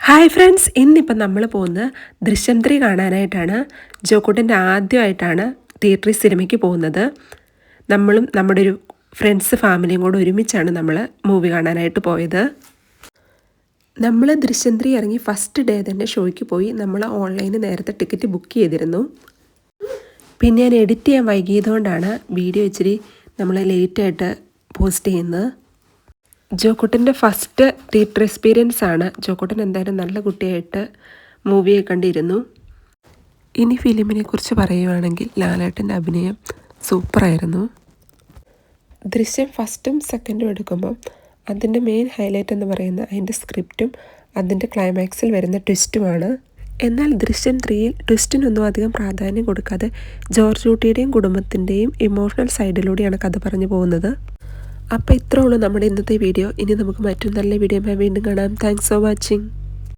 Hi friends, ഇന്നിപ്പം നമ്മൾ പോകുന്നത് ദൃശ്യം 3 കാണാനായിട്ടാണ്. ജോക്കുട്ടൻ്റെ ആദ്യമായിട്ടാണ് തിയേറ്ററിൽ സിനിമയ്ക്ക് പോകുന്നത്. നമ്മളും നമ്മുടെ ഒരു ഫ്രണ്ട്സ് ഫാമിലിയും കൂടെ ഒരുമിച്ചാണ് നമ്മൾ മൂവി കാണാനായിട്ട് പോയത്. നമ്മൾ ദൃശ്യം 3 ഇറങ്ങി ഫസ്റ്റ് ഡേ തന്നെ ഷോയ്ക്ക് പോയി. നമ്മൾ ഓൺലൈനിൽ നേരത്തെ ടിക്കറ്റ് ബുക്ക് ചെയ്തിരുന്നു. പിന്നെ ഞാൻ എഡിറ്റ് ചെയ്യാൻ വൈകിയതുകൊണ്ടാണ് വീഡിയോ ഇച്ചിരി നമ്മൾ ലേറ്റായിട്ട് പോസ്റ്റ് ചെയ്യുന്നത്. ജോക്കുട്ടൻ്റെ ഫസ്റ്റ് തിയേറ്റർ എക്സ്പീരിയൻസ് ആണ്. ജോക്കുട്ടൻ എന്തായാലും നല്ല കുട്ടിയായിട്ട് മൂവിയെ കണ്ടിരുന്നു. ഇനി ഫിലിമിനെ കുറിച്ച് പറയുവാണെങ്കിൽ ലാലേട്ടൻ്റെ അഭിനയം സൂപ്പറായിരുന്നു. ദൃശ്യം ഫസ്റ്റും സെക്കൻഡും എടുക്കുമ്പം അതിൻ്റെ മെയിൻ ഹൈലൈറ്റ് എന്ന് പറയുന്നത് അതിൻ്റെ സ്ക്രിപ്റ്റും അതിൻ്റെ ക്ലൈമാക്സിൽ വരുന്ന ട്വിസ്റ്റുമാണ്. എന്നാൽ ദൃശ്യം 3യിൽ ട്വിസ്റ്റിനൊന്നും അധികം പ്രാധാന്യം കൊടുക്കാതെ ജോർജ് കുട്ടിയുടെയും കുടുംബത്തിൻ്റെയും ഇമോഷണൽ സൈഡിലൂടെയാണ് കഥ പറഞ്ഞു പോകുന്നത്. അപ്പോൾ ഇത്രേ ഉള്ളൂ നമ്മുടെ ഇന്നത്തെ വീഡിയോ. ഇനി നമുക്ക് മറ്റൊരു നല്ല വീഡിയോയുമായി വീണ്ടും കാണാം. Thanks for watching.